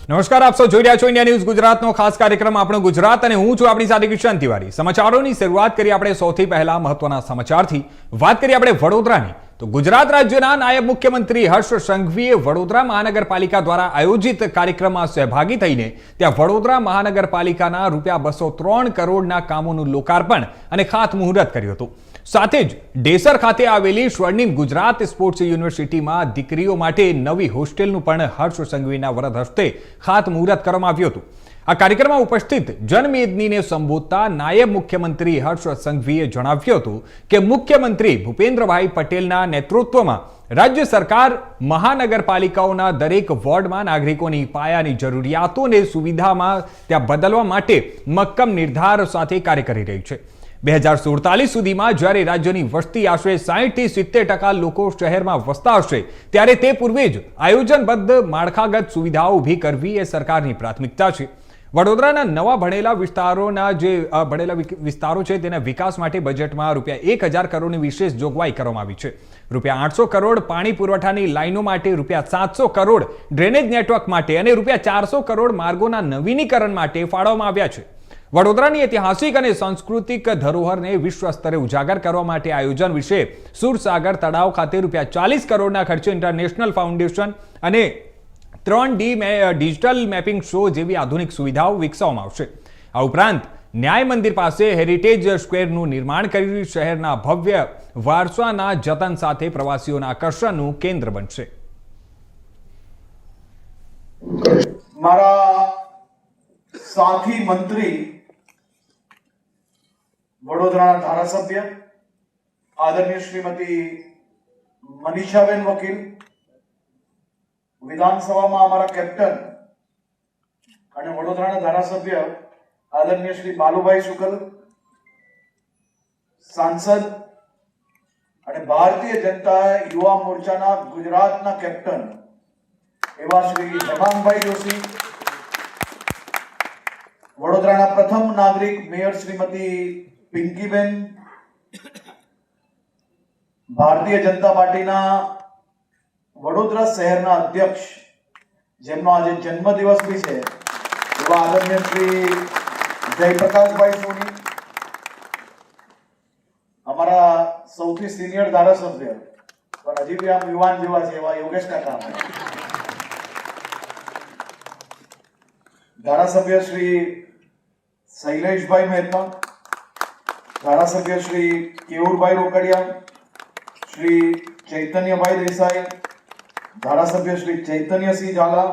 નમસ્કાર, આપ સૌ જોઈ રહ્યા છો ઇન્ડિયા ન્યૂઝ ગુજરાતનો ખાસ કાર્યક્રમ આપણો ગુજરાત અને હું છું આપણી સાથે કિશન તિવારી। સમાચારોની શરૂઆત કરીએ આપણે સૌથી પહેલા મહત્વના સમાચારથી। વાત કરીએ આપણે વડોદરાની તો ગુજરાત રાજ્યના નાયબ મુખ્યમંત્રી હર્ષ સંઘવીએ વડોદરા મહાનગરપાલિકા દ્વારા આયોજિત કાર્યક્રમમાં સહભાગી થઈને ત્યાં વડોદરા મહાનગરપાલિકાના ₹203 કરોડના કામોનું લોકાર્પણ અને ખાતમુહૂર્ત કર્યું હતું। સાથે જ ડેસર ખાતે આવેલી સ્વર્ણિમ ગુજરાત સ્પોર્ટ્સ યુનિવર્સિટીમાં દીકરીઓ માટે નવી હોસ્ટેલનું પણ હર્ષ સંઘવીના વરદ હસ્તે ખાતમુહૂર્ત કરવામાં આવ્યું હતું। આ કાર્યક્રમમાં ઉપસ્થિત જનમેદનીને સંબોધતા નાયબ મુખ્યમંત્રી હર્ષ સંઘવીએ જણાવ્યું હતું કે મુખ્યમંત્રી ભૂપેન્દ્રભાઈ પટેલના નેતૃત્વમાં રાજ્ય સરકાર મહાનગરપાલિકાઓના દરેક વોર્ડમાં નાગરિકોની પાયાની જરૂરિયાતોને સુવિધામાં ત્યાં બદલવા માટે મક્કમ નિર્ધાર સાથે કાર્ય કરી રહી છે। 2047 સુધીમાં જ્યારે રાજ્યની વસ્તી આશરે 60 થી 70% લોકો શહેરમાં વસતા હશે ત્યારે તે પૂર્વે જ આયોજનબદ્ધ માળખાગત સુવિધાઓ ઊભી કરવી એ સરકારની પ્રાથમિકતા છે। વડોદરાના નવા ભણેલા વિસ્તારો છે તેના વિકાસ માટે બજેટમાં ₹1000 કરોડની વિશેષ જોગવાઈ કરવામાં આવી છે। ₹800 કરોડ પાણી પુરવઠાની લાઈનો માટે, ₹700 કરોડ ડ્રેનેજ નેટવર્ક માટે અને ₹400 કરોડ માર્ગોના નવીનીકરણ માટે ફાળવવામાં આવ્યા છે। વડોદરાની ઐતિહાસિક અને સાંસ્કૃતિક ધરોહરને વિશ્વ સ્તરે ઉજાગર કરવા માટે આયોજન વિશે સુરસાગર તળાવ ખાતે ₹40 કરોડના ખર્ચે ઇન્ટરનેશનલ ફાઉન્ડેશન અને 3D ડિજિટલ મેપિંગ શો જેવી આધુનિક સુવિધાઓ વિકસાવવામાં આવશે। આ ઉપરાંત ન્યાય મંદિર પાસે હેરિટેજ સ્ક્વેરનું નિર્માણ કરી શહેરના ભવ્ય વારસાના જતન સાથે પ્રવાસીઓના આકર્ષણનું કેન્દ્ર બનશે। મારા સાથી મંત્રી વડોદરાના ધારાસભ્ય આદરણીય શ્રીમતી મનીષાબેન વકીલ, વિધાનસભામાં અમારા કેપ્ટન અને વડોદરાના ધારાસભ્ય આદરણીય શ્રી બાલુભાઈ શુકલ, સાંસદ અને ભારતીય જનતા યુવા મોરચાના ગુજરાતના કેપ્ટન એવા શ્રી હેમાંગભાઈ જોશી, વડોદરાના પ્રથમ નાગરિક મેયર શ્રીમતી પિંકીબેન, ભારતીય જનતા પાર્ટીના વડોદરા શહેરના અધ્યક્ષ જેમનો આજે જન્મદિવસ બી છે એવા આદરણીય શ્રી જયપ્રકાશભાઈ સોની, અમારા સૌથી સિનિયર ધારાસભ્ય પણ હજી બી આમ યુવાન જેવા છે એવા યોગેશ કાકા, ધારાસભ્ય શ્રી શૈલેષભાઈ મહેતા, ધારાસભ્ય શ્રી કેવુરભાઈ રોકડિયા, શ્રી ચૈતન્યભાઈ દેસાઈ, ધારાસભ્ય શ્રી ચૈતન્યસિંહ ઝાલા,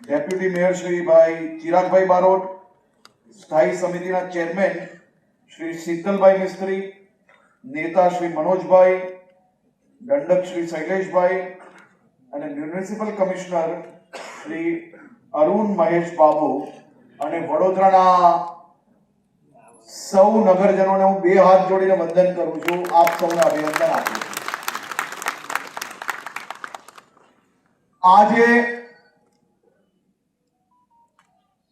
ડેપ્યુટી મેયર શ્રી ભાઈ ચિરાગભાઈ બારોટ, સ્થાયી સમિતિના ચેરમેન શ્રી શીતલભાઈ મિસ્ત્રી, નેતા શ્રી મનોજભાઈ, દંડક શ્રી શૈલેષભાઈ અને મ્યુનિસિપલ કમિશનર શ્રી અરુણ મહેશ બાબુ અને વડોદરાના સૌ નગરજનોને હું 2 હાથ જોડીને વંદન કરું છું। આપ સૌને અભિનંદન આપું છું। આજે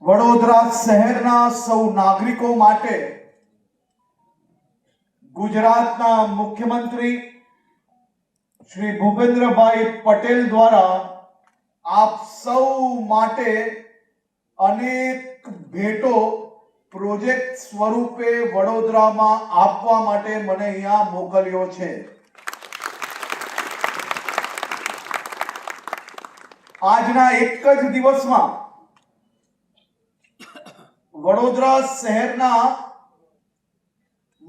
વડોદરા શહેરના સૌ નાગરિકો માટે ગુજરાતના મુખ્યમંત્રી શ્રી ભૂપેન્દ્રભાઈ પટેલ દ્વારા આપ સૌ માટે અનેક ભેટો પ્રોજેક્ટ સ્વરૂપે વડોદરામાં આપવા માટે મને અહીંયા મોકલ્યો છે। આજના એક જ દિવસમાં વડોદરા શહેરના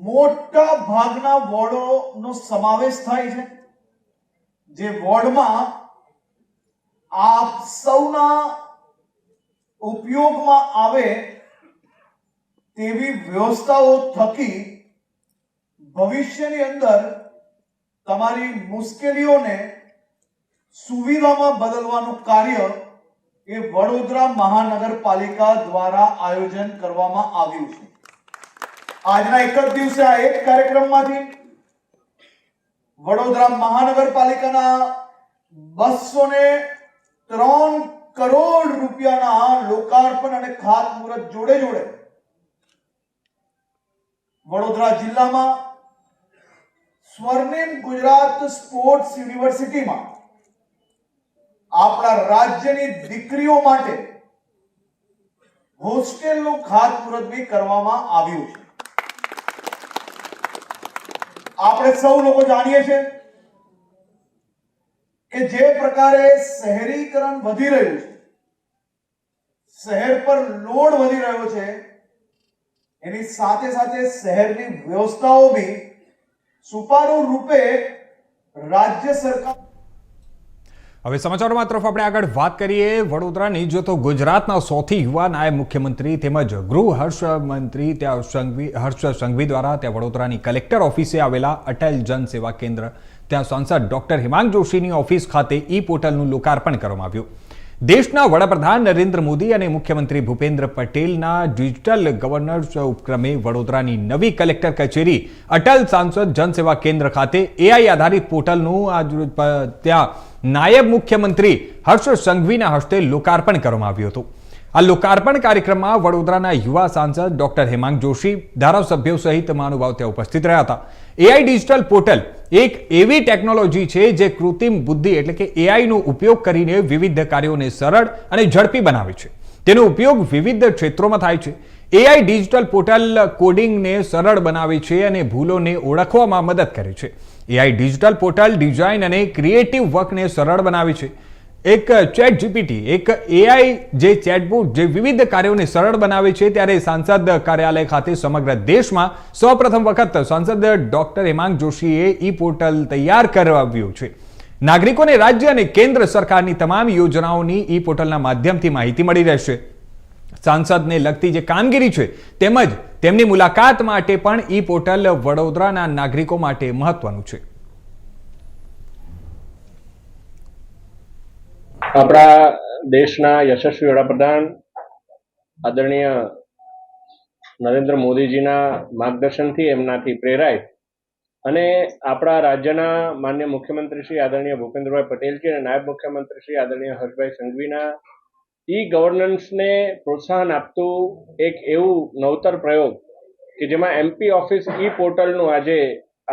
મોટા ભાગના વોર્ડોનો સમાવેશ થાય છે, જે વોર્ડમાં આપ સૌના ઉપયોગમાં આવે તેવી વ્યવસ્થાઓ થકી ભવિષ્યની અંદર તમારી મુશ્કેલીઓને સુવિધામાં બદલવાનું કાર્ય એ વડોદરા મહાનગરપાલિકા દ્વારા આયોજન કરવામાં આવ્યું છે। આજના એક જ દિવસે આ એક કાર્યક્રમમાંથી વડોદરા મહાનગરપાલિકાના 203 કરોડ રૂપિયાના લોકાર્પણ અને ખાતમુહૂર્ત જોડે જોડે વડોદરા જિલ્લામાં સ્વર્ણિમ ગુજરાત સ્પોર્ટ્સ યુનિવર્સિટીમાં આપણા રાજ્યની દીકરીઓ માટે હોસ્ટેલનું ખાતમુહૂર્ત બી કરવામાં આવ્યું છે. આપણે સૌ લોકો જાણીએ છીએ કે જે પ્રકારે શહેરીકરણ વધી રહ્યું છે, શહેર પર લોડ વધી રહ્યો છે, એની સાથે સાથે શહેરની વ્યવસ્થાઓ બી સુચારુ રૂપે રાજ્ય સરકાર. હવે સમાચારોમાં તરફ આપણે આગળ વાત કરીએ વડોદરાની. જો તો ગુજરાતના સૌથી યુવા નાયબ મુખ્યમંત્રી તેમજ ગૃહ હર્ષમંત્રી હર્ષ સંઘવી દ્વારા ત્યાં વડોદરાની કલેક્ટર ઓફિસે આવેલા અટલ જન સેવા કેન્દ્ર ત્યાં સાંસદ ડોક્ટર હિમાંગ જોશીની ઓફિસ ખાતે ઈ પોર્ટલનું લોકાર્પણ કરવામાં આવ્યું. દેશના વડાપ્રધાન નરેન્દ્ર મોદી અને મુખ્યમંત્રી ભૂપેન્દ્ર પટેલના ડિજિટલ ગવર્નન્સ ઉપક્રમે વડોદરાની નવી કલેક્ટર કચેરી અટલ સાંસદ જનસેવા કેન્દ્ર ખાતે એઆઈ આધારિત પોર્ટલનું ત્યાં નાયબ મુખ્યમંત્રી હર્ષ સંઘવીના હસ્તે લોકાર્પણ કરવામાં આવ્યું હતું. આ લોકાર્પણ કાર્યક્રમમાં વડોદરાના યુવા સાંસદ ડોક્ટર હિમાંગ જોશી, ધારાસભ્યો સહિત મહાનુભાવ ત્યાં ઉપસ્થિત રહ્યા હતા. એઆઈ ડિજિટલ પોર્ટલ એક એવી ટેકનોલોજી છે જે કૃત્રિમ બુદ્ધિ એટલે કે એઆઈનો ઉપયોગ કરીને વિવિધ કાર્યોને સરળ અને ઝડપી બનાવે છે. તેનો ઉપયોગ વિવિધ ક્ષેત્રોમાં થાય છે. એઆઈ ડિજિટલ પોર્ટલ કોડિંગને સરળ બનાવે છે અને ભૂલોને ઓળખવામાં મદદ કરે છે. એઆઈ ડિજિટલ પોર્ટલ ડિઝાઇન અને ક્રિએટિવ વર્કને સરળ બનાવે છે. એક ચેટ જીપીટી, એક એઆઈ જે ચેટબોટ જે વિવિધ કાર્યોને સરળ બનાવે છે, ત્યારે સાંસદ કાર્યાલય ખાતે સમગ્ર દેશમાં સૌપ્રથમ વખત સાંસદ ડોક્ટર હિમાંગ જોશીએ ઈ પોર્ટલ તૈયાર કરાવ્યું છે. નાગરિકોને રાજ્ય અને કેન્દ્ર સરકારની તમામ યોજનાઓની ઈ પોર્ટલના માધ્યમથી માહિતી મળી રહેશે. સાંસદને લગતી જે કામગીરી છે તેમજ તેમની મુલાકાત માટે પણ ઈ પોર્ટલ વડોદરાના નાગરિકો માટે મહત્વનું છે. આપણા દેશના યશસ્વી વડાપ્રધાન આદરણીય નરેન્દ્ર મોદીજીના માર્ગદર્શનથી એમનાથી પ્રેરાય અને આપણા રાજ્યના માન્ય મુખ્યમંત્રી શ્રી આદરણીય ભૂપેન્દ્રભાઈ પટેલજી અને નાયબ મુખ્યમંત્રી શ્રી આદરણીય હર્ષભાઈ સંઘવીના ઈ ગવર્નન્સને પ્રોત્સાહન આપતું એક એવું નવતર પ્રયોગ કે જેમાં એમપી ઓફિસ ઈ પોર્ટલનું આજે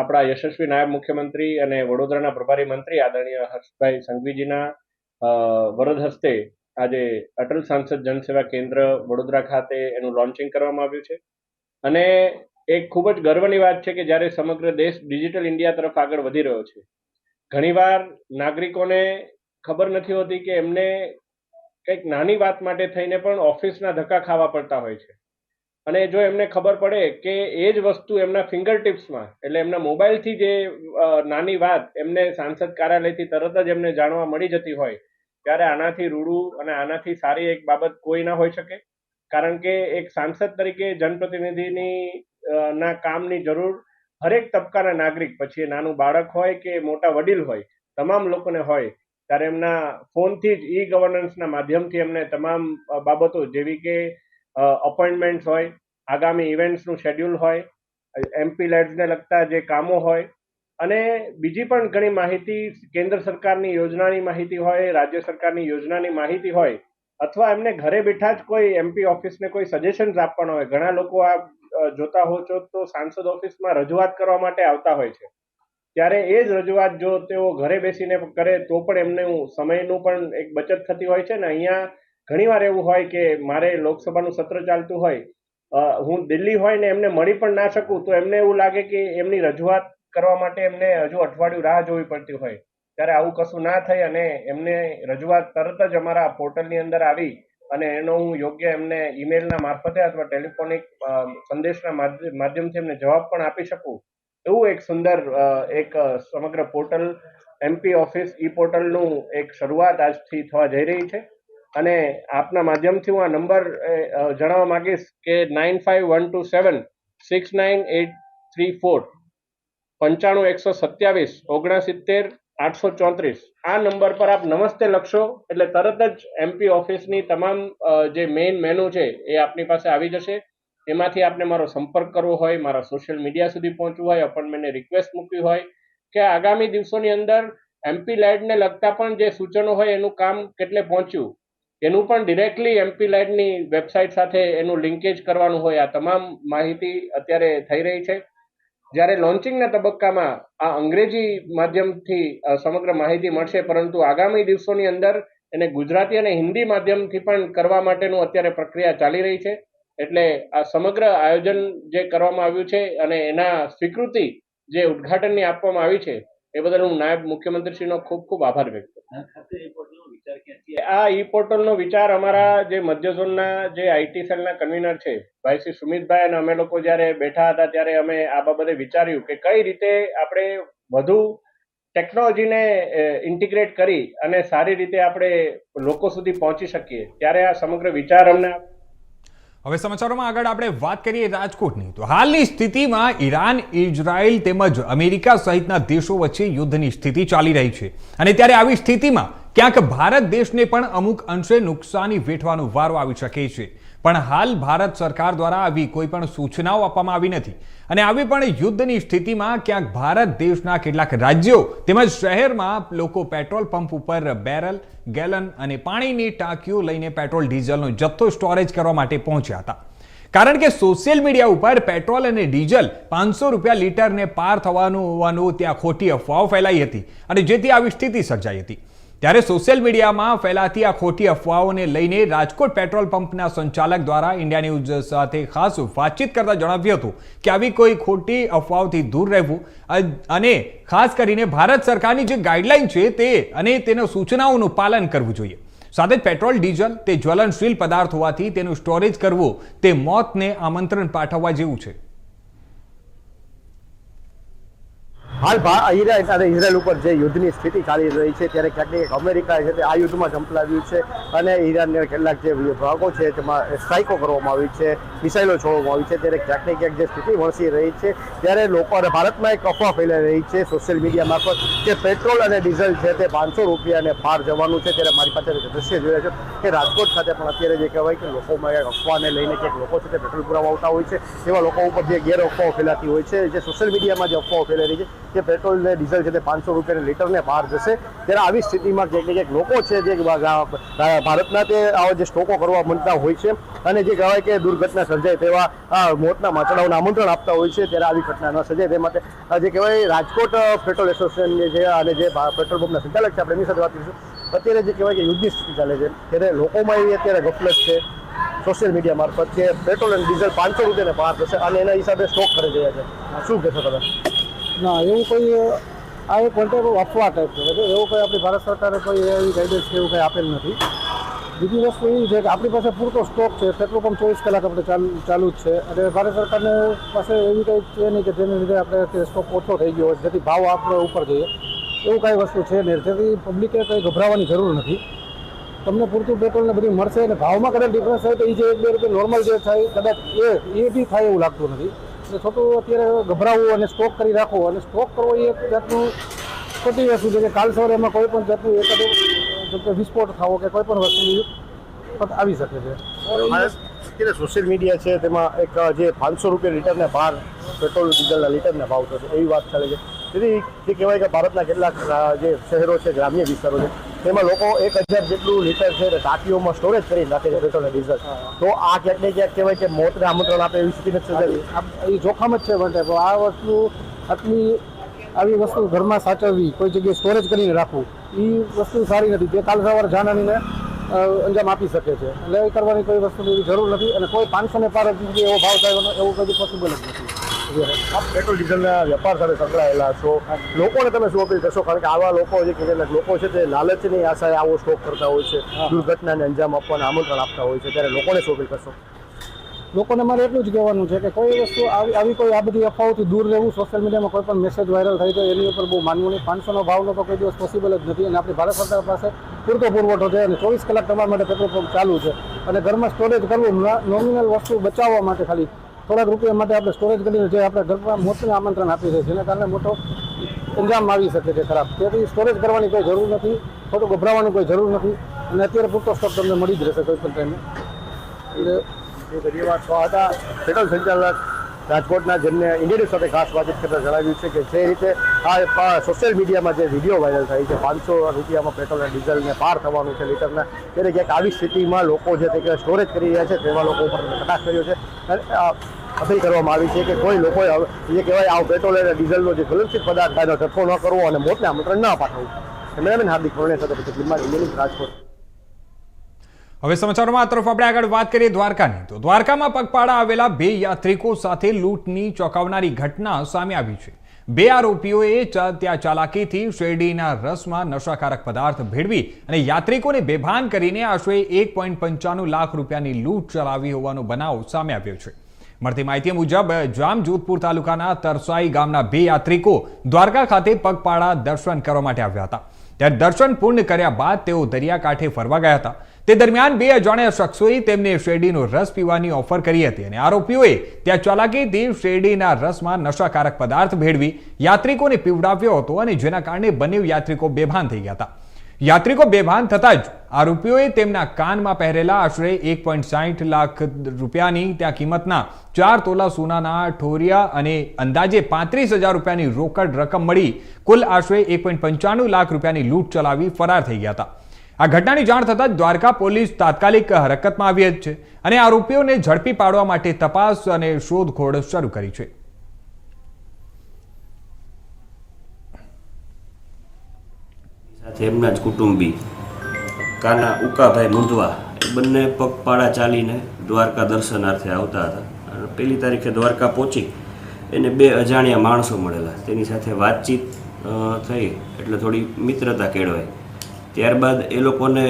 આપણા યશસ્વી નાયબ મુખ્યમંત્રી અને વડોદરાના પ્રભારી મંત્રી આદરણીય હર્ષભાઈ સંઘવીજીના વરદ હસ્તે આજે અટલ સાંસદ જનસેવા કેન્દ્ર વડોદરા ખાતે એનું લોન્ચિંગ કરવામાં આવ્યું છે. અને એક ખૂબ જ ગર્વની વાત છે કે જ્યારે સમગ્ર દેશ ડિજિટલ ઇન્ડિયા તરફ આગળ વધી રહ્યો છે, ઘણીવાર નાગરિકોને ખબર નથી હોતી કે એમને કંઈક નાની વાત માટે થઈને પણ ઓફિસના ધક્કા ખાવા પડતા હોય છે. અને જો એમને ખબર પડે કે એ જ વસ્તુ એમના ફિંગર ટિપ્સમાં એટલે એમના મોબાઈલથી જે નાની વાત એમને સાંસદ કાર્યાલયથી તરત જ એમને જાણવા મળી જતી હોય, ત્યારે આનાથી રૂડું અને આનાથી સારી એક બાબત કોઈ ના હોઈ શકે. કારણ કે એક સાંસદ તરીકે જનપ્રતિનિધિની ના કામની જરૂર હરેક તબક્કાના નાગરિક, પછી એ નાનું બાળક હોય કે મોટા વડીલ હોય, તમામ લોકોને હોય. ત્યારે એમના ફોનથી જ ઈ ગવર્નન્સના માધ્યમથી એમને તમામ બાબતો જેવી કે અપોઇન્ટમેન્ટ્સ હોય, આગામી ઇવેન્ટ્સનું શેડ્યુલ હોય, એમપી લેડ્સને લગતા જે કામો હોય અને બીજી પણ ઘણી માહિતી, કેન્દ્ર સરકારની યોજનાની માહિતી હોય, રાજ્ય સરકારની યોજનાની માહિતી હોય, અથવા એમને ઘરે બેઠા જ કોઈ એમપી ઓફિસને કોઈ સજેશન્સ આપવાના હોય. ઘણા લોકો આ જોતા હો છો તો સાંસદ ઓફિસમાં રજૂઆત કરવા માટે આવતા હોય છે. ત્યારે એ જ રજૂઆત જો તેઓ ઘરે બેસીને કરે તો પણ એમને સમયનું પણ એક બચત થતી હોય છે. ને અહીંયા ઘણીવાર એવું હોય કે મારે લોકસભાનું સત્ર ચાલતું હોય, હું દિલ્હી હોય ને એમને મળી પણ ના શકું, તો એમને એવું લાગે કે એમની રજૂઆત કરવા માટે એમને હજુ અઠવાડિયું રાહ જોવી પડતી હોય. ત્યારે આવું કશું ના થાય અને એમને રજૂઆત તરત જ અમારા પોર્ટલની અંદર આવી અને એનો હું યોગ્ય એમને ઈમેલના મારફતે અથવા ટેલિફોનિક સંદેશના માધ્યમથી એમને જવાબ પણ આપી શકું, એવું એક સુંદર એક સમગ્ર પોર્ટલ એમપી ઓફિસ ઈ પોર્ટલનું એક શરૂઆત આજથી થવા જઈ રહી છે. અને આપના માધ્યમથી હું આ નંબર જણાવવા માંગીશ કે 9512769834 9512797834 આ નંબર પર આપ નમસ્તે લખશો એટલે તરત જ એમપી ઓફિસની તમામ જે મેઇન મેનુ છે એ આપની પાસે આવી જશે. એમાંથી આપને મારો સંપર્ક કરવો હોય, મારા સોશિયલ મીડિયા સુધી પહોંચવું હોય, અપોઇન્ટમેન્ટની રિક્વેસ્ટ મૂકવી હોય કે આગામી દિવસોની અંદર એમપી લેડને લગતા પણ જે સૂચનો હોય એનું કામ કેટલે પહોંચ્યું એનું પણ ડિરેક્ટલી એમપી લેડની વેબસાઇટ સાથે એનું લિંકેજ કરવાનું હોય, આ તમામ માહિતી અત્યારે થઈ રહી છે. જ્યારે લોન્ચિંગના તબક્કામાં આ અંગ્રેજી માધ્યમથી સમગ્ર માહિતી મળશે, પરંતુ આગામી દિવસોની અંદર એને ગુજરાતી અને હિન્દી માધ્યમથી પણ કરવા માટેનું અત્યારે પ્રક્રિયા ચાલી રહી છે. એટલે આ સમગ્ર આયોજન જે કરવામાં આવ્યું છે અને એના સ્વીકૃતિ જે ઉદ્ઘાટનની આપવામાં આવી છે એ બદલ હું નાયબ મુખ્યમંત્રીશ્રીનો ખૂબ ખૂબ આભાર વ્યક્ત કરું. આ ઈ પોર્ટલનો વિચાર અમારા જે મધ્ય ઝોનના જે આઈટી સેલના કન્વીનર છે ભાઈ શ્રી સુમિતભાઈ અને અમે લોકો જ્યારે બેઠા હતા ત્યારે અમે આ બાબતે વિચાર્યું કે કઈ રીતે આપણે વધુ ટેકનોલોજીને ઇન્ટિગ્રેટ કરી અને સારી રીતે આપણે લોકો સુધી પહોંચી શકીએ, ત્યારે આ સમગ્ર વિચાર અમને. હવે સમાચારોમાં આગળ આપણે વાત કરીએ રાજકોટની. તો હાલની સ્થિતિમાં ઈરાન, ઇઝરાયલ તેમજ અમેરિકા સહિતના દેશો વચ્ચે યુદ્ધની સ્થિતિ ચાલી રહી છે અને ત્યારે આવી સ્થિતિમાં ક્યાંક ભારત દેશને પણ અમુક અંશે નુકસાની વેઠવાનો વારો આવી શકે છે. પણ હાલ ભારત સરકાર દ્વારા આવી કોઈ પણ સૂચનાઓ આપવામાં આવી નથી અને આવી પણ યુદ્ધની સ્થિતિમાં ક્યાંક ભારત દેશના કેટલાક રાજ્યો તેમજ શહેરમાં લોકો પેટ્રોલ પંપ ઉપર બેરલ, ગેલન અને પાણીની ટાંકીઓ લઈને પેટ્રોલ ડીઝલનો જથ્થો સ્ટોરેજ કરવા માટે પહોંચ્યા હતા. કારણ કે સોશિયલ મીડિયા ઉપર પેટ્રોલ અને ડીઝલ 500 રૂપિયા લીટરને પાર થવાનું હોવાનું ત્યાં ખોટી અફવાઓ ફેલાઈ હતી અને જેથી આવી સ્થિતિ સર્જાઈ હતી. ત્યારે સોશિયલ મીડિયામાં ફેલાતી આ ખોટી અફવાઓને લઈને રાજકોટ પેટ્રોલ પંપના સંચાલક દ્વારા ઇન્ડિયા ન્યૂઝ સાથે ખાસ વાતચીત કરતા જણાવ્યું હતું કે આવી કોઈ ખોટી અફવાઓથી દૂર રહેવું અને ખાસ કરીને ભારત સરકારની જે ગાઈડલાઈન છે તે અને તેના સૂચનાઓનું પાલન કરવું જોઈએ. સાથે જ પેટ્રોલ, ડીઝલ તે જ્વલનશીલ પદાર્થ હોવાથી તેનું સ્ટોરેજ કરવું તે મોતને આમંત્રણ પાઠવવા જેવું છે. હાલ ઈરાન અને ઇઝરાયલ ઉપર જે યુદ્ધની સ્થિતિ ચાલી રહી છે ત્યારે ક્યાંક ને ક્યાંક અમેરિકા છે તે આ યુદ્ધમાં ઝંપલાવ્યું છે અને ઈરાનને કેટલાક જે ભાગો છે તેમાં સ્ટ્રાઇકો કરવામાં આવી છે, મિસાઇલો છોડવામાં આવી છે. ત્યારે ક્યાંક ને ક્યાંક જે સ્થિતિ વણસી રહી છે ત્યારે લોકો અને ભારતમાં એક અફવા ફેલાઈ રહી છે સોશિયલ મીડિયા મારફત કે પેટ્રોલ અને ડીઝલ છે તે 500 રૂપિયાને પાર જવાનું છે. ત્યારે મારી પાસે દ્રશ્ય જોયા છે કે રાજકોટ ખાતે પણ અત્યારે જે કહેવાય કે લોકોમાં એક અફવાને લઈને ક્યાંક લોકો છે તે પેટ્રોલ પુરાવા આવતા હોય છે, એવા લોકો ઉપર જે ગેર અફવાઓ ફેલાતી હોય છે, જે સોશિયલ મીડિયામાં જે અફવાઓ ફેલાઈ રહી છે કે પેટ્રોલ ને ડીઝલ છે તે 500 રૂપિયાના લીટરને પાર જશે. ત્યારે આવી સ્થિતિમાં ક્યાંક ને ક્યાંક લોકો છે જે ભારતના તે આવા જે સ્ટોકો કરવા માંગતા હોય છે અને જે કહેવાય કે દુર્ઘટના સર્જાય તેવા મોતના માચડાઓને આમંત્રણ આપતા હોય છે. ત્યારે આવી ઘટના ન સર્જાય તે માટે જે કહેવાય રાજકોટ પેટ્રોલ એસોસિએશન છે અને જે પેટ્રોલ પંપના સંચાલક છે આપણે એની સાથે વાત કરીશું. અત્યારે જે કહેવાય કે યુદ્ધની સ્થિતિ ચાલે છે ત્યારે લોકોમાં એવી અત્યારે ગફલત છે સોશિયલ મીડિયા મારફત કે પેટ્રોલ અને ડીઝલ 500 રૂપિયાને પાર થશે અને એના હિસાબે સ્ટોક કરી રહ્યા છે. શું કહેશો તમે? ના, એવું કોઈ આ એક કોન્ટેક્ટ અફવા ટાઈપ છે. એવું કંઈ આપણી ભારત સરકારે કોઈ એવી ગાઈડન્સ કે એવું કંઈ આપેલ નથી. બીજી વસ્તુ એ છે કે આપણી પાસે પૂરતો સ્ટોક છે, પેટ્રોલ પંપ 24 કલાક આપણે ચાલુ જ છે અને ભારત સરકારને પાસે એવી કંઈ છે નહીં કે જેને લીધે આપણે સ્ટોક ઓછો થઈ ગયો હોય જેથી ભાવ આપણે ઉપર જઈએ, એવું કાંઈ વસ્તુ છે નહીં. જેથી પબ્લિકે કંઈ ગભરાવાની જરૂર નથી. તમને પૂરતું પેટ્રોલને બધી મળશે અને ભાવમાં કદાચ ડિફરન્સ થાય તો એ જે 1-2 રૂપિયા નોર્મલ જે થાય કદાચ એ બી થાય એવું લાગતું નથી. એટલે છોટું અત્યારે ગભરાવવું અને સ્ટોક કરી રાખવો અને સ્ટોક કરવો એ એક જાતનું ખોટી વસ્તુ છે કે કાલ સવારે એમાં કોઈ પણ જાતનું એકાદ વિસ્ફોટ થવો કે કોઈ પણ વસ્તુ આવી શકે છે. અત્યારે સોશિયલ મીડિયા છે તેમાં એક જે 500 રૂપિયા લીટરને પાર પેટ્રોલ ડીઝલના લીટરને ભાવ થશે એવી વાત ચાલે છે. તેથી જે કહેવાય કે ભારતના કેટલાક જે શહેરો છે, ગ્રામ્ય વિસ્તારો છે, તેમાં લોકો 1000 જેટલું લીટર છે ટાંકીઓમાં સ્ટોરેજ કરી નાખે છે પેટ્રોલ અને ડીઝલ. તો આ ક્યાંક ને ક્યાંક કહેવાય કે મોતને આમંત્રણ આપે એવી સ્થિતિ નથી. એ જોખમ જ છે માટે આ વસ્તુ આવી વસ્તુ ઘરમાં સાચવવી, કોઈ જગ્યાએ સ્ટોરેજ કરીને રાખવું એ વસ્તુ સારી નથી. જે કાલ સવારે જાનહાનીને અંજામ આપી શકે છે. એટલે એ કરવાની કોઈ વસ્તુની જરૂર નથી અને કોઈ 500 ને પાર એવો ભાવ થાય એવું કદી પોસિબલ જ નથી. આપ પેટ્રોલ ડીઝલના વેપાર સાથે સંકળાયેલા છો, લોકોને તમે શું અપીલ કરશો? કારણ કે આવા લોકો જે કેટલાક લોકો છે તે લાલચની આશાએ આવો સ્ટોક કરતા હોય છે, દુર્ઘટનાને અંજામ આપવાના આમંત્રણ આપતા હોય છે, ત્યારે લોકોને શું અપીલ કરશો? લોકોને મારે એટલું જ કહેવાનું છે કે કોઈ વસ્તુ આવી કોઈ આ બધી અફવાઓથી દૂર રહેવું. સોશિયલ મીડિયામાં કોઈ પણ મેસેજ વાયરલ થાય તો એની ઉપર બહુ માનવું નહીં. 500નો ભાવનો તો કોઈ દિવસ પોસિબલ જ નથી અને આપણી ભારત સરકાર પાસે પૂરતો પુરવઠો છે અને 24 કલાક તમારા માટે પેટ્રોલ પંપ ચાલુ છે અને ઘરમાં સ્ટોરેજ કરવું નોમિનલ વસ્તુ બચાવવા માટે ખાલી થોડાક રૂપિયા માટે આપણે સ્ટોરેજ કરીને જે આપણે ઘરમાં મોતને આમંત્રણ આપી છે જેના કારણે મોટો અંજામ આવી શકે છે ખરાબ. તેથી સ્ટોરેજ કરવાની કોઈ જરૂર નથી, ખોટું ગભરાવાની કોઈ જરૂર નથી અને અત્યારે પૂરતો સ્ટોક તમને મળી જ રહેશે કોઈ પણ ટાઈમે. એટલે એ બધી વાત હતા પેટ્રોલ સંચાલક રાજકોટના, જેમને ઇન્ડિયા ન્યૂઝ સાથે ખાસ વાતચીત કરતા જણાવ્યું છે કે જે રીતે આ સોશિયલ મીડિયામાં જે વિડીયો વાયરલ થાય છે 500 રૂપિયામાં પેટ્રોલ અને ડીઝલને પાર થવાનું છે લીટરના, ત્યારે ક્યાંક આવી સ્થિતિમાં લોકો જે તે સ્ટોરેજ કરી રહ્યા છે તેવા લોકો ઉપર કટાક્ષ કર્યો છે. અપીલ કરવામાં આવી છે કે કોઈ લોકોએ હવે જે કહેવાય આવો પેટ્રોલ અને ડીઝલનો જે જ્વલનશીલ પદાર્થ થાય એનો જથ્થો ન કરવો અને મોતને આમંત્રણ ન પાઠવવું. કેમેરામેન હાર્દિક પૂર્ણે સાથે પછી ક્લિમાર ઇન્ડિયન રાજકોટ. હવે સમાચારોમાં આ તરફ આપણે આગળ વાત કરીએ દ્વારકાની. તો દ્વારકામાં પગપાળા આવેલા 2 યાત્રિકો સાથે લૂંટની ચોંકાવનારી ઘટના સામે આવી છે. 2 આરોપીઓએ ત્યાં ચાલાકીથી શેરડીના રસમાં નશાકારક પદાર્થ ભેળવી અને યાત્રિકોને બેભાન કરીને આશરે 1.95 લાખ રૂપિયાની લૂંટ ચલાવી હોવાનો બનાવ સામે આવ્યો છે. મળતી માહિતી મુજબ જામજોધપુર તાલુકાના તરસાઈ ગામના 2 યાત્રિકો દ્વારકા ખાતે પગપાળા દર્શન કરવા માટે આવ્યા હતા. ત્યારે દર્શન પૂર્ણ કર્યા બાદ તેઓ દરિયાકાંઠે ફરવા ગયા હતા. તે દરમિયાન 2 અજાણ્યા શખ્સોએ તેમને શેરડીનો રસ પીવાની ઓફર કરી હતી અને આરોપીઓએ ત્યાં ચાલાકીથી શેરડીના રસમાં નશાકારક પદાર્થ ભેળવી યાત્રિકોને પીવડાવ્યો હતો અને જેના કારણે બંને યાત્રિકો બેભાન થઈ ગયા હતા. યાત્રિકો બેભાન થતા જ આરોપીઓએ તેમના કાનમાં પહેરેલા આશરે 1.60 લાખ રૂપિયાની ત્યાં કિંમતના 4 તોલા સોનાના ઠોરિયા અને અંદાજે 35,000 રૂપિયાની રોકડ રકમ મળી કુલ આશરે 1.95 લાખ રૂપિયાની લૂંટ ચલાવી ફરાર થઈ ગયા હતા. આ ઘટનાની જાણ થતાં જ દ્વારકા પોલીસ તાત્કાલિક હરકતમાં આવી છે અને આરોપીઓને ઝડપી પાડવા માટે તપાસ અને શોધખોળ શરૂ કરી છે. સાથે એમના જ કુટુંબી કાના ઉકાભાઈ મુંદવા એ બંને પગપાળા ચાલીને દ્વારકા દર્શનાર્થે આવતા હતા. અને 1 તારીખે દ્વારકા પહોંચી એને 2 અજાણ્યા માણસો મળેલા. તેની સાથે વાતચીત થઈ એટલે થોડી મિત્રતા કેળવાઈ. ત્યારબાદ એ લોકોને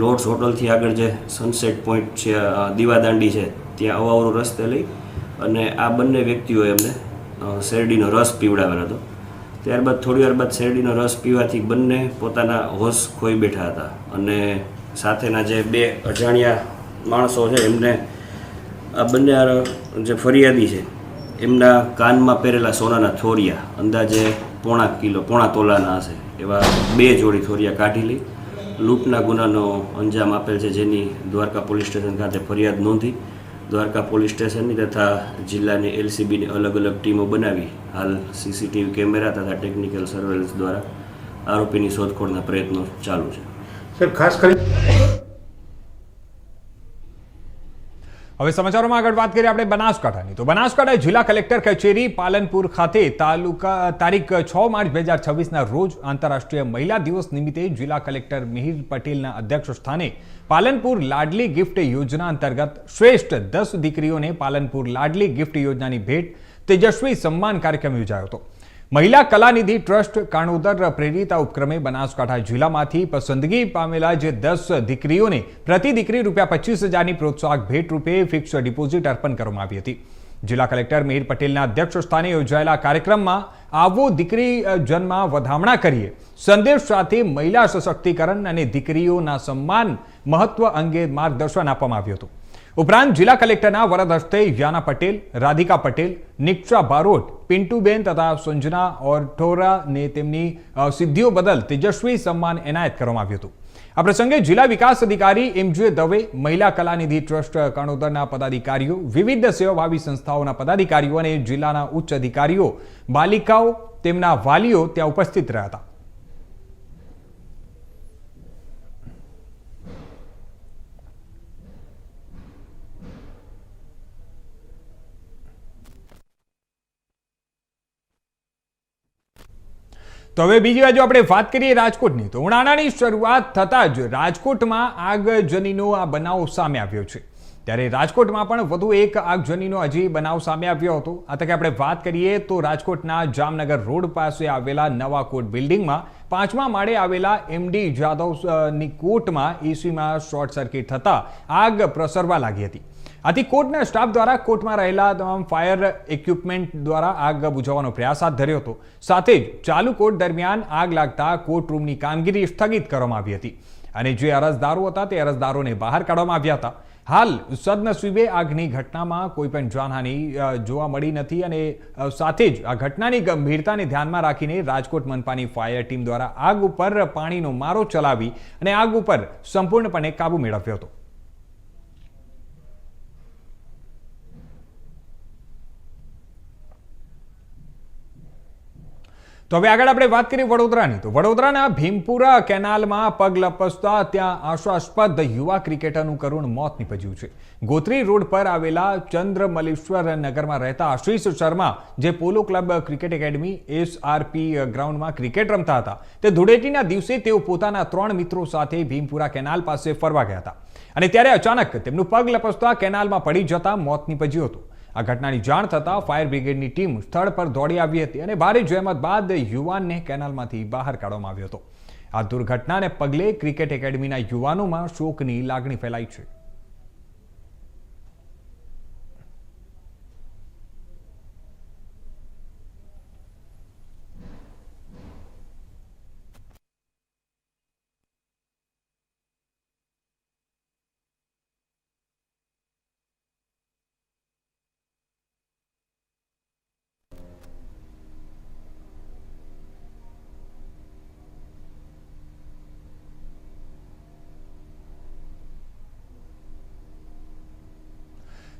લોર્ડ્સ હોટલથી આગળ જે સનસેટ પોઈન્ટ છે, દીવાદાંડી છે, ત્યાં અવાવરો રસ્તે લઈ અને આ બંને વ્યક્તિઓએ એમને શેરડીનો રસ પીવડાવેલો હતો. ત્યારબાદ થોડી વાર બાદ શેરડીનો રસ પીવાથી બંને પોતાના હોશ ખોઈ બેઠા હતા અને સાથેના જે 2 અજાણ્યા માણસો છે એમને આ બંને જે ફરિયાદી છે એમના કાનમાં પહેરેલા સોનાના થોરિયા અંદાજે 0.25 તોલાના હશે એવા 2 જોડી થોરિયા કાઢી લઈ લૂંટના ગુનાનો અંજામ આપેલ છે, જેની દ્વારકા પોલીસ સ્ટેશન ખાતે ફરિયાદ નોંધી દ્વારકા પોલીસ સ્ટેશનની તથા જિલ્લાની LCBની અલગ અલગ ટીમો બનાવી હાલ CCTV કેમેરા તથા ટેકનિકલ સર્વેલન્સ દ્વારા આરોપીની શોધખોળના પ્રયત્નો ચાલુ છે. સર ખાસ કરી હવે સમાચારોમાં આગળ વાત કરીએ આપણે બનાસકાંઠાની. તો બનાસકાંઠા જિલ્લા કલેક્ટર કચેરી પાલનપુર ખાતે તારીખ 6 માર્ચ 2026ના રોજ આંતરરાષ્ટ્રીય મહિલા દિવસ નિમિત્તે જિલ્લા કલેક્ટર મિહિર પટેલના અધ્યક્ષ સ્થાને પાલનપુર લાડલી ગિફ્ટ યોજના અંતર્ગત શ્રેષ્ઠ 10 દીકરીઓને પાલનપુર લાડલી ગિફ્ટ યોજનાની ભેટ તેજસ્વી સન્માન કાર્યક્રમ યોજાયો હતો. મહિલા કલાનિધિ ટ્રસ્ટ કાણોદર પ્રેરિત ઉપક્રમે બનાસકાંઠા જિલ્લામાંથી પસંદગી પામેલા જે 10 દીકરીઓને પ્રતિ દીકરી ₹25,000ની પ્રોત્સાહક ભેટ રૂપે ફિક્સ ડિપોઝિટ અર્પણ કરવામાં આવી હતી. જિલ્લા કલેક્ટર મિહિર પટેલના અધ્યક્ષ સ્થાને યોજાયેલા કાર્યક્રમમાં આવો દીકરી જન્મમાં વધામણા કરીએ સંદેશ સાથે મહિલા સશક્તિકરણ અને દીકરીઓના સન્માન મહત્વ અંગે માર્ગદર્શન આપવામાં આવ્યું હતું. ઉપરાંત જિલ્લા કલેક્ટરના વરદ હસ્તે યાના પટેલ, રાધિકા પટેલ, નિક્ષા બારોટ, પિન્ટુબેન તથા સંજના ઓરઠોરાને તેમની સિદ્ધિઓ બદલ તેજસ્વી સન્માન એનાયત કરવામાં આવ્યું હતું. આ પ્રસંગે જિલ્લા વિકાસ અધિકારી MJ દવે, મહિલા કલાનિધિ ટ્રસ્ટ કાણોદરના પદાધિકારીઓ, વિવિધ સેવાભાવી સંસ્થાઓના પદાધિકારીઓ અને જિલ્લાના ઉચ્ચ અધિકારીઓ, બાલિકાઓ, તેમના વાલીઓ ત્યાં ઉપસ્થિત રહ્યા હતા. તો હવે બીજી બાજુ આપણે વાત કરીએ રાજકોટની. તો ઉનાળાની શરૂઆત થતાં જ રાજકોટમાં આગજનીનો આ બનાવ સામે આવ્યો છે. ત્યારે રાજકોટમાં પણ વધુ એક આગજનીનો હજી બનાવ સામે આવ્યો હતો. આ તકે આપણે વાત કરીએ તો રાજકોટના જામનગર રોડ પાસે આવેલા નવા કોર્ટ બિલ્ડિંગમાં 5મા માળે આવેલા MD જાદવની કોર્ટમાં એસીમાં શોર્ટ સર્કિટ થતાં આગ પ્રસરવા લાગી હતી. આથી કોર્ટના સ્ટાફ દ્વારા કોર્ટમાં રહેલા તમામ ફાયર ઇક્વિપમેન્ટ દ્વારા આગ બુઝાવવાનો પ્રયાસ હાથ ધર્યો હતો. સાથે જ ચાલુ કોર્ટ દરમિયાન આગ લાગતા કોર્ટ રૂમની કામગીરી સ્થગિત કરવામાં આવી હતી અને જે અરજદારો હતા તે અરજદારોને બહાર કાઢવામાં આવ્યા હતા. હાલ સદનસીબે આગની ઘટનામાં કોઈ પણ જાનહાનિ જોવા મળી નથી અને સાથે જ આ ઘટનાની ગંભીરતાને ધ્યાનમાં રાખીને રાજકોટ મનપાની ફાયર ટીમ દ્વારા આગ ઉપર પાણીનો મારો ચલાવી અને આગ ઉપર સંપૂર્ણપણે કાબુ મેળવ્યો હતો. તો હવે આગળ આપણે વાત કરીએ વડોદરાની. તો વડોદરાના ભીમપુરા કેનાલમાં પગ લપસતા ત્યાં આશાસ્પદ યુવા ક્રિકેટરનું કરુણ મોત નીપજ્યું છે. ગોત્રી રોડ પર આવેલા ચંદ્રમલેશ્વર નગરમાં રહેતા આશીષ શર્મા, જે પોલો ક્લબ ક્રિકેટ એકેડમી SRP ગ્રાઉન્ડમાં ક્રિકેટ રમતા હતા, તે ધૂળેટીના દિવસે તેઓ પોતાના 3 મિત્રો સાથે ભીમપુરા કેનાલ પાસે ફરવા ગયા હતા અને ત્યારે અચાનક તેમનું પગ લપસતા કેનાલમાં પડી જતા મોત નીપજ્યું હતું. આ ઘટનાની જાણ થતાં ફાયર બ્રિગેડની ટીમ સ્થળ પર દોડી આવી હતી અને ભારે જહેમત બાદ યુવાનને કેનાલમાંથી બહાર કાઢવામાં આવ્યો હતો. આ દુર્ઘટનાને પગલે ક્રિકેટ એકેડમીના યુવાનોમાં શોકની લાગણી ફેલાઈ છે.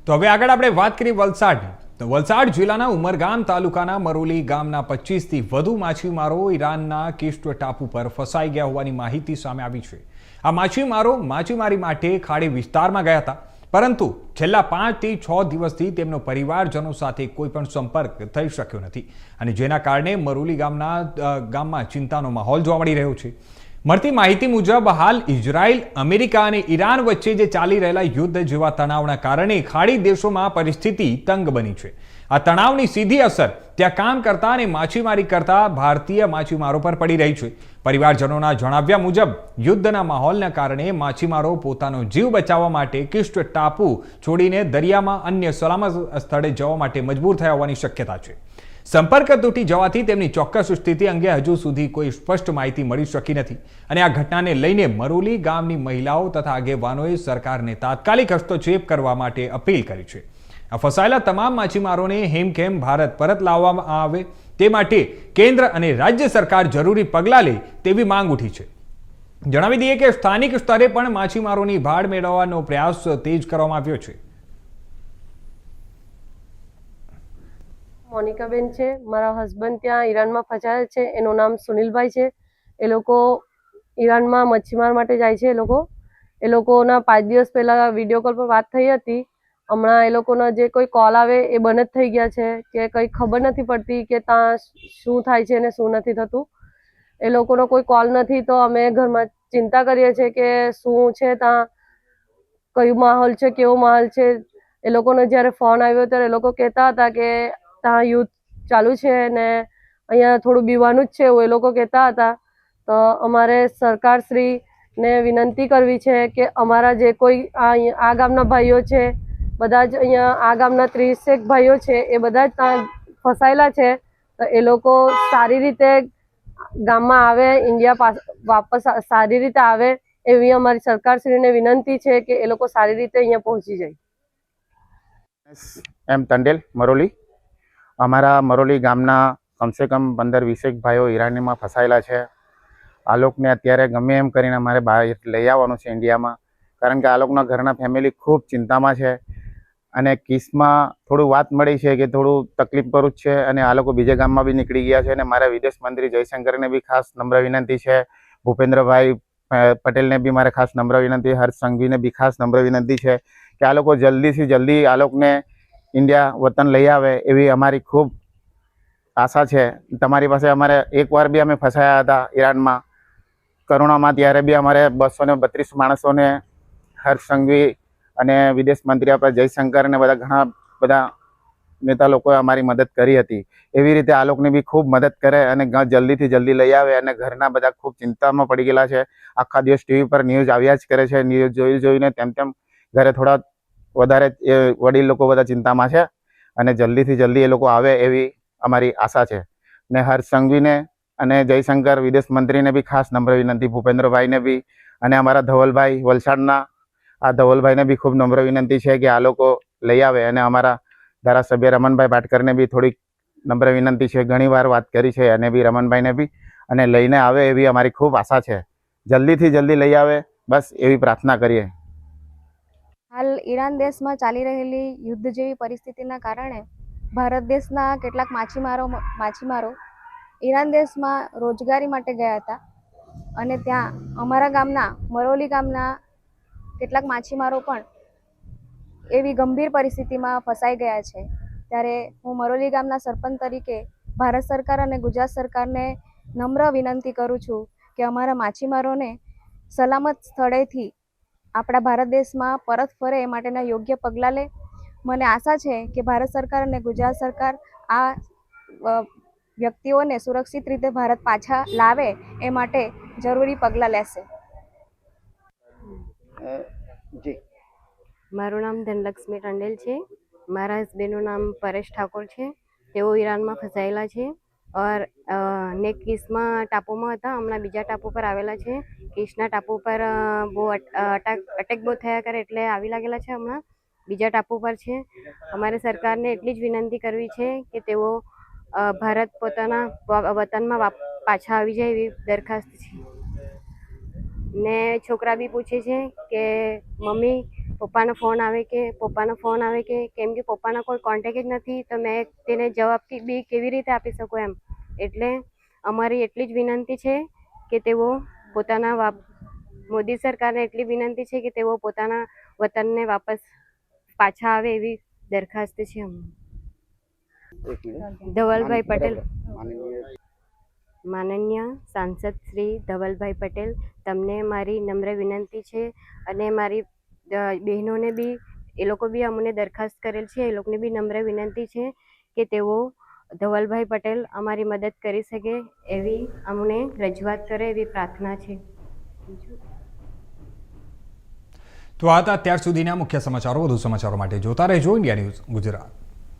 તો હવે આગળ આપણે વાત કરીએ વલસાડની. તો વલસાડ જિલ્લાના ઉમરગામ તાલુકાના મરોલી ગામના 25થી વધુ માછીમારો ઈરાનના કિશ્ત ટાપુ પર ફસાઈ ગયા હોવાની માહિતી સામે આવી છે. આ માછીમારો માછીમારી માટે ખાડી વિસ્તારમાં ગયા હતા, પરંતુ છેલ્લા 5 થી 6 દિવસથી તેમનો પરિવારજનો સાથે કોઈ પણ સંપર્ક થઈ શક્યો નથી અને જેના કારણે મરોલી ગામમાં ચિંતાનો માહોલ જોવા મળી રહ્યો છે. મળતી માહિતી મુજબ હાલ ઇઝરાયલ, અમેરિકા અને ઈરાન વચ્ચે જે ચાલી રહેલા યુદ્ધ જેવા તણાવના કારણે ખાડી દેશોમાં પરિસ્થિતિ તંગ બની છે. આ તણાવની સીધી અસર ત્યાં કામ કરતા અને માછીમારી કરતા ભારતીય માછીમારો પર પડી રહી છે. પરિવારજનોના જણાવ્યા મુજબ યુદ્ધના માહોલના કારણે માછીમારો પોતાનો જીવ બચાવવા માટે કિશ્ત ટાપુ છોડીને દરિયામાં અન્ય સલામત સ્થળે જવા માટે મજબૂર થયા હોવાની શક્યતા છે. સંપર્ક તૂટી જવાથી તેમની ચોક્કસ સ્થિતિ અંગે હજુ સુધી કોઈ સ્પષ્ટ માહિતી મળી શકી નથી અને આ ઘટનાને લઈને મરોલી ગામની મહિલાઓ તથા આગેવાનોએ સરકારને તાત્કાલિક હસ્તક્ષેપ કરવા માટે અપીલ કરી છે. આ ફસાયેલા તમામ માછીમારોને હેમખેમ ભારત પરત લાવવામાં આવે તે માટે કેન્દ્ર અને રાજ્ય સરકાર જરૂરી પગલાં લે તેવી માંગ ઉઠી છે. જણાવી દઈએ કે સ્થાનિક સ્તરે પણ માછીમારોની ભાડ મેળવવાનો પ્રયાસ તેજ કરવામાં આવ્યો છે. મોનિકાબેન છે, મારા હસબન્ડ ત્યાં ઈરાનમાં ફસાયેલ છે, એનું નામ સુનિલભાઈ છે. એ લોકો ઈરાનમાં મચ્છીમાર માટે જાય છે. એ લોકોના 5 દિવસ પહેલા વિડીયો કોલ પર વાત થઈ હતી. હમણાં એ લોકોના જે કોઈ કોલ આવે એ બંધ જ થઈ ગયા છે કે કંઈ ખબર નથી પડતી કે ત્યાં શું થાય છે અને શું નથી થતું. એ લોકોનો કોઈ કોલ નથી તો અમે ઘરમાં ચિંતા કરીએ છીએ કે શું છે ત્યાં, કયું માહોલ છે, કેવો માહોલ છે. એ લોકોનો જ્યારે ફોન આવ્યો ત્યારે એ લોકો કહેતા હતા કે ત્યાં યુદ્ધ ચાલુ છે ને અહીંયા થોડું બીવાનું જ છે એવું એ લોકો કહેતા હતા. તો અમારે સરકારશ્રીને વિનંતી કરવી છે કે અમારા જે કોઈ આ ગામના ભાઈઓ છે, બધા જ અહીંયા આ ગામના 30 ભાઈઓ છે, એ બધા જ ત્યાં ફસાયેલા છે. તો એ લોકો સારી રીતે ગામમાં આવે, ઇન્ડિયા વાપસ સારી રીતે આવે એવી અમારી સરકારશ્રીને વિનંતી છે કે એ લોકો સારી રીતે અહીંયા પહોંચી જાય. એમ ટંડેલ, મરોલી. અમારા મરોલી ગામના કમસે કમ 15-20 ભાઈઓ ઈરાનમાં ફસાયેલા છે. આ લોકોને અત્યારે ગમે એમ કરીને અમારે બહાર લઈ આવવાનું છે ઇન્ડિયામાં, કારણ કે આ લોકોના ઘરના ફેમિલી ખૂબ ચિંતામાં છે અને કિસમાં થોડું વાત મળી છે કે થોડું તકલીફ પર જ છે અને આ લોકો બીજા ગામમાં બી નીકળી ગયા છે. અને મારા વિદેશ મંત્રી જયશંકરને બી ખાસ નમ્ર વિનંતી છે, ભૂપેન્દ્રભાઈ પટેલને બી મારે ખાસ નમ્ર વિનંતી, હર્ષ સંઘવીને બી ખાસ નમ્ર વિનંતી છે કે આ લોકો જલ્દીથી જલ્દી આ લોકોને ઇન્ડિયા વતન લઈ આવે એવી અમારી ખૂબ આશા છે. તમારી પાસે અમારે એકવાર બી અમે ફસાયા હતા ઈરાનમાં કરુણામાં, ત્યારે બી અમારે 232 માણસોને હર્ષ સંઘવી અને વિદેશ મંત્રી આપણા જયશંકર અને ઘણા બધા નેતા લોકોએ અમારી મદદ કરી હતી. એવી રીતે આ લોકોને બી ખૂબ મદદ કરે અને જલ્દીથી જલ્દી લઈ આવે. અને ઘરના બધા ખૂબ ચિંતામાં પડી ગયેલા છે. આખા દિવસ ટીવી પર ન્યૂઝ આવ્યા જ કરે છે. ન્યૂઝ જોઈને તેમ ઘરે થોડા વધારે વડીલ લોકો બધા ચિંતામાં છે અને જલ્દીથી જલ્દી એ લોકો આવે એવી અમારી આશા છે. ને હર્ષ સંઘવીને અને જયશંકર વિદેશ મંત્રીને બી ખાસ નમ્ર વિનંતી, ભૂપેન્દ્રભાઈને બી અને અમારા ધવલભાઈ વલસાડના આ ધવલભાઈને બી ખૂબ નમ્ર વિનંતી છે કે આ લોકો લઈ આવે. અને અમારા ધારાસભ્ય રમણભાઈ પાટકરને બી થોડીક નમ્ર વિનંતી છે, ઘણીવાર વાત કરી છે અને બી રમણભાઈને બી અને લઈને આવે એવી અમારી ખૂબ આશા છે. જલ્દીથી જલ્દી લઈ આવે બસ એવી પ્રાર્થના કરીએ. હાલ ઈરાન દેશમાં ચાલી રહેલી યુદ્ધ જેવી પરિસ્થિતિના કારણે ભારત દેશના કેટલાક માછીમારો ઈરાન દેશમાં રોજગારી માટે ગયા હતા અને ત્યાં અમારા ગામના મરોલી ગામના કેટલાક માછીમારો પણ એવી ગંભીર પરિસ્થિતિમાં ફસાઈ ગયા છે. ત્યારે હું મરોલી ગામના સરપંચ તરીકે ભારત સરકાર અને ગુજરાત સરકારને નમ્ર વિનંતી કરું છું કે અમારા માછીમારોને સલામત સ્થળેથી આપણા ભારત દેશમાં પરત ફરે એ માટેના યોગ્ય પગલાં લે. મને આશા છે કે ભારત સરકાર અને ગુજરાત સરકાર આ વ્યક્તિઓને સુરક્ષિત રીતે ભારત પાછા લાવે એ માટે જરૂરી પગલાં લેશે. જી મારું નામ ધનલક્ષ્મી ટંડેલ છે. મારા હસબેન્ડનું નામ પરેશ ઠાકોર છે. તેઓ ઈરાનમાં ફસાયેલા છે ઓર ને કિસ્મા ટાપુમાં હતા, હમણાં બીજા ટાપુ પર આવેલા છે. કિસના ટાપુ પર બહુ અટેક બહુ થયા કરે એટલે આવી લાગેલા છે. હમણાં બીજા ટાપુ પર છે. અમારે સરકારને એટલી જ વિનંતી કરવી છે કે તેઓ ભારત પોતાના વતનમાં પાછા આવી જાય એવી દરખાસ્ત છે. ને છોકરા બી પૂછે છે કે મમ્મી પપ્પાનો ફોન આવે કે કેમ કે પપ્પાના કોઈ કોન્ટેક્ટ જ નથી, તો મેં તેને જવાબ બી કેવી રીતે આપી શકું એમ. એટલે અમારી એટલી જ વિનંતી છે કે તેઓ પોતાના મોદી સરકારને એટલી વિનંતી છે કે તેઓ પોતાના વતનને વાપસ પાછા આવે એવી દરખાસ્ત છે. ધવલભાઈ પટેલ, માનનીય સાંસદ શ્રી ધવલભાઈ પટેલ, તમને મારી નમ્ર વિનંતી છે અને મારી બહેનોને બી એ લોકો બી અમને દરખાસ્ત કરેલ છે, એ લોકોને બી નમ્ર વિનંતી છે કે તેઓ ધવલભાઈ પટેલ અમારી મદદ કરી શકે એવી અમને રજૂઆત કરે એવી પ્રાર્થના છે. તો આ હતા અત્યાર સુધીના મુખ્ય સમાચારો. વધુ સમાચારો માટે જોતા રહેજો ઇન્ડિયા ન્યૂઝ ગુજરાત.